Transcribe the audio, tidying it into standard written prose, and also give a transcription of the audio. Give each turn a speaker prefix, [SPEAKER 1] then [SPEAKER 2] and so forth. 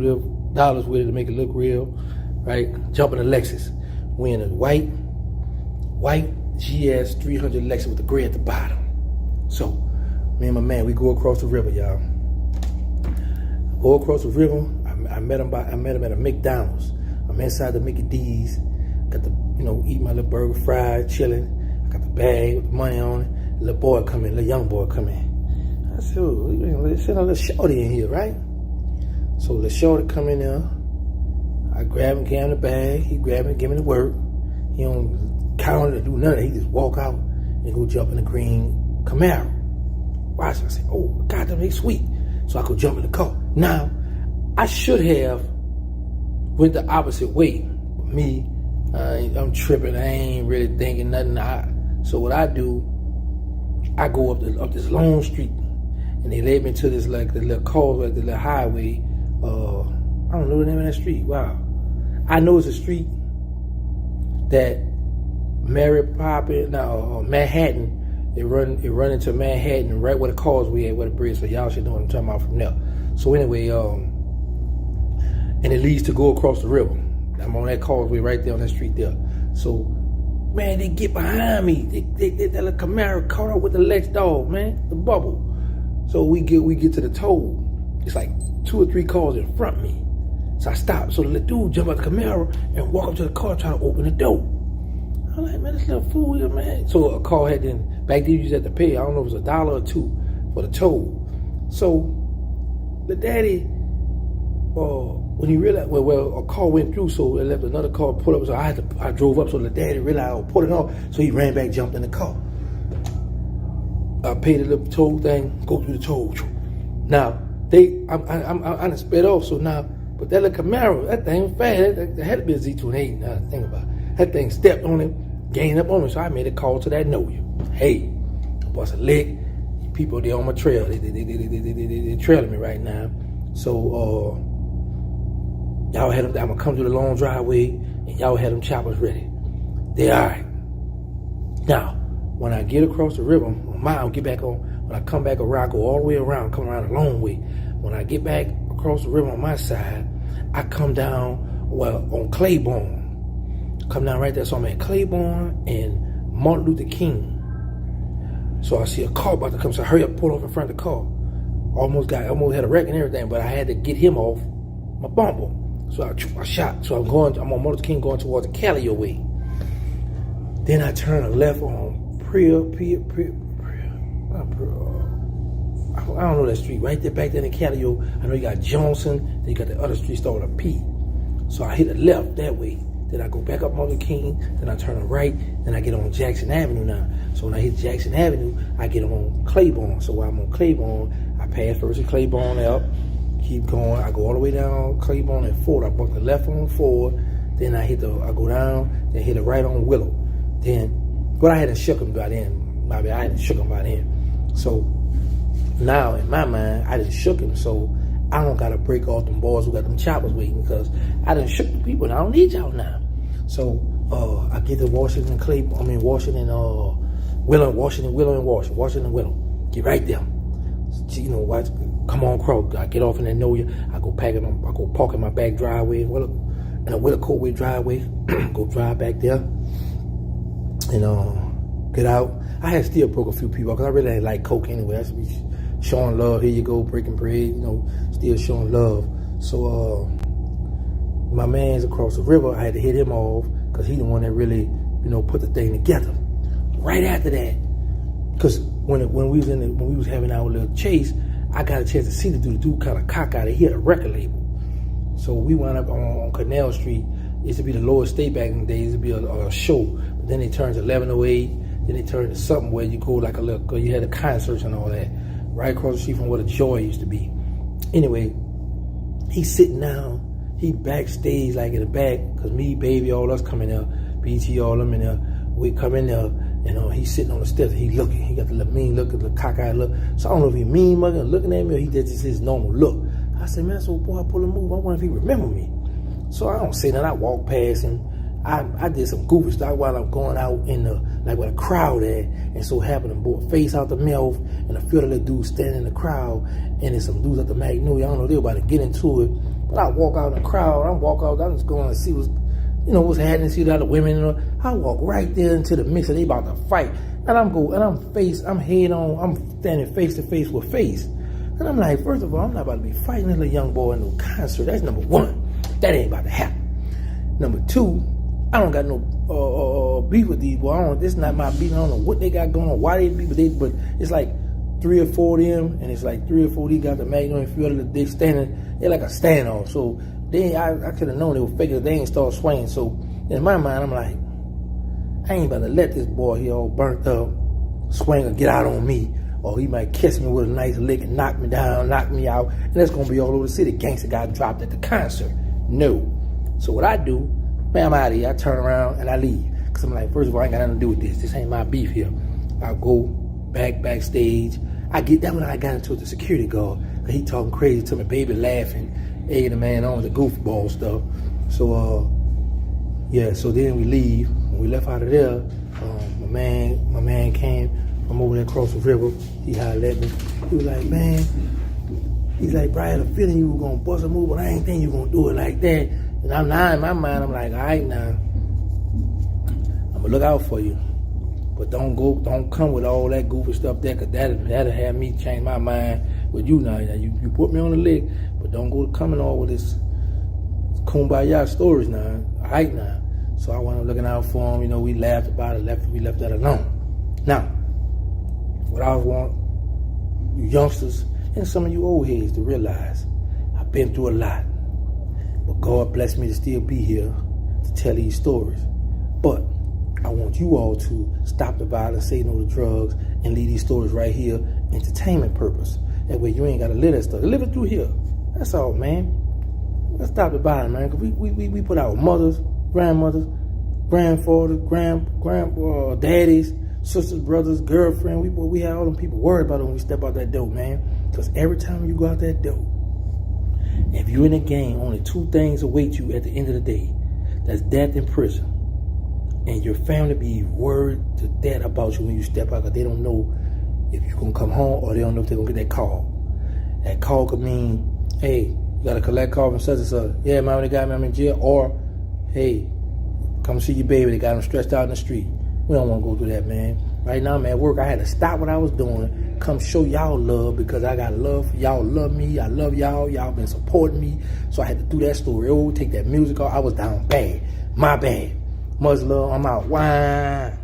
[SPEAKER 1] $2 with it to make it look real, right? Jumping the Lexus. We in a white GS 300 Lexus with the gray at the bottom. So, me and my man, we go across the river, y'all. Go across the river. I met him at a McDonald's. I'm inside the Mickey D's. Got the, eat my little burger, fried, chilling. I got the bag with the money on it. Little boy come in, little young boy come in. I said, let's send a little shorty in here, right? So the shorty come in there. I grab him, gave him the bag. He grab it, give me the work. He don't count it or do none of that. He just walk out and go jump in the green Camaro. Watch. I said, oh, God, that makes sweet. So I could jump in the car. Now, I should have went the opposite way. But me, I'm tripping. I ain't really thinking nothing. So what I do, I go up this long street, and they led me to this the little causeway, the little highway. I don't know the name of that street. Wow, I know it's a street that Manhattan. It run into Manhattan right where the causeway at, where the bridge. So y'all should know what I'm talking about from there. So anyway, and it leads to go across the river. I'm on that causeway right there on that street there. So, man, they get behind me. That little Camaro caught up with the Lex dog, man, the bubble. So we get to the toll. It's like 2 or 3 cars in front of me. So I stop. So the little dude jump out the Camaro and walk up to the car trying to open the door. I'm like, man, this little fool here, man. So a car back then you just had to pay, I don't know if it was $1 or $2 for the toll. So the daddy, when he realized, well, a car went through, so it left another car pull up. So I drove up, so the daddy realized I was pulling off. So he ran back, jumped in the car. I paid the little toll thing, go through the toll. Now, I done sped off, so now, but that little Camaro, that thing was fast. That had to be a Z28, now I think about it. That thing stepped on him, gained up on me, so I made a call to that know you. Hey, bust a lick. People, they on my trail. They trailing me right now. So, y'all had them, I'm gonna come to the long driveway, and y'all had them choppers ready. They all right. Now, when I get across the river, when I come back around, I go all the way around, come around a long way. When I get back across the river on my side, I come down, on Claiborne. Come down right there, so I'm at Claiborne and Martin Luther King. So I see a car about to come, so I hurry up, pull off in front of the car. Almost had a wreck and everything, but I had to get him off my bumper. So I shot. So I'm on Martin Luther King going towards the Callio way. Then I turn left on I don't know that street. Right there, back there in Callio. I know you got Johnson, then you got the other street starting with a P. So I hit the left that way. Then I go back up Martin Luther King, then I turn right, then I get on Jackson Avenue now. So when I hit Jackson Avenue, I get on Claiborne. So while I'm on Claiborne, I pass first at Claiborne out, keep going. I go all the way down Claiborne and Ford. I buck the left on Ford, then I go down, then hit the right on Willow. But I hadn't shook him by then. I hadn't shook him by then. So now in my mind, I didn't shook him. So I don't gotta break off them boys who got them choppers waiting, because I done shook the people and I don't need y'all now. So I get to Washington, Washington, Willow. Get right there. Watch, come on, Crow. I get off in that know you. I go park in my back driveway, in a Willow Courtway driveway. Go drive back there and get out. I had still broke a few people because I really didn't like coke anyway. I should be showing love. Here you go, breaking bread. Still showing love. So my man's across the river. I had to hit him off because he the one that really, put the thing together. Right after that, because when we was having our little chase, I got a chance to see the dude. The dude kind of cockeyed. He had a record label. So we wound up on Canal Street. It used to be the Lower State back in the days. It used to be a show. But then they turned to 1108. Then they turned to something where you go you had a concerts and all that. Right across the street from where the Joy used to be. Anyway, he's sitting down. He backstage like in the back. Because me, baby, all us come in there. BT, all them in there. We come in there. He's sitting on the steps. He looking. He got the little mean look, the cockeyed look. So I don't know if he mean mugging looking at me or he did just his normal look. I said, man, so boy, I pull a move. I wonder if he remember me. So I don't say that. I walk past him. I did some goofy stuff while I'm going out in where the crowd at, and so happened to face out the mouth, and a few other little dudes standing in the crowd, and there's some dudes at the Magnolia. I don't know, they were about to get into it, But I walk out in the crowd. I'm just going to see what's happening, see the other women. I walk right there into the mix, and they about to fight. And I'm head on, I'm standing face to face with face. And I'm like, first of all, I'm not about to be fighting this little young boy in no concert. That's number one. That ain't about to happen. Number two, I don't got no beef with these boys. This is not my beef. I don't know what they got going on, why they beef, but it's like 3 or 4 of them, and it's like 3 or 4 of these got the Magnum and a few other they standing. They're like a standoff. So I could have known they were faking. They ain't start swinging. So in my mind, I'm like, I ain't about to let this boy here all burnt up swing or get out on me, or he might catch me with a nice lick and knock me down, knock me out, and that's gonna be all over the city. Gangsta got dropped at the concert. No. So what I do, man, I'm out of here. I turn around and I leave, cause I'm like, first of all, I ain't got nothing to do with this. This ain't my beef here. I go backstage. I get that when I got into it, the security guard, cause he talking crazy to me, baby laughing, egging the man on the goofball stuff. So so then we leave. When we left out of there, my man came from over there across the river. He hollered at me. He was like, man, he's like, bro, I had a feeling you were gonna bust a move, but I ain't think you were gonna do it like that. And I'm now in my mind, I'm like, all right now, I'm gonna look out for you. But don't come with all that goofy stuff there, cause that'll have me change my mind with you now. You put me on the lick, but don't go coming all with this kumbaya stories now. All right now. So I went looking out for him. We laughed about it. We left that alone. Now, what I want you youngsters and some of you old heads to realize, I've been through a lot, but God blessed me to still be here to tell these stories. But I want you all to stop the violence, say no to drugs, and leave these stories right here, entertainment purpose. That way you ain't got to live that stuff. Live it through here. That's all, man. Let's stop the violence, man. Cause we put our mothers, grandmothers, grandfathers, daddies, sisters, brothers, girlfriend. We had all them people worried about it when we step out that door, man. Because every time you go out that door, if you're in a game, only 2 things await you at the end of the day. That's death and prison. And your family be worried to death about you when you step out, because they don't know if you're going to come home, or they don't know if they're going to get that call. That call could mean, hey, you got to collect call from such and such. Yeah, mama, they got me, I'm in jail. Or, hey, come see your baby, they got him stretched out in the street. We don't want to go through that, man. Right now, I'm at work. I had to stop what I was doing, come show y'all love, because I got love for y'all. Love me. I love y'all. Y'all been supporting me. So I had to do that story. Oh, take that music off. I was down bad. My bad. Much love. I'm out. Wine.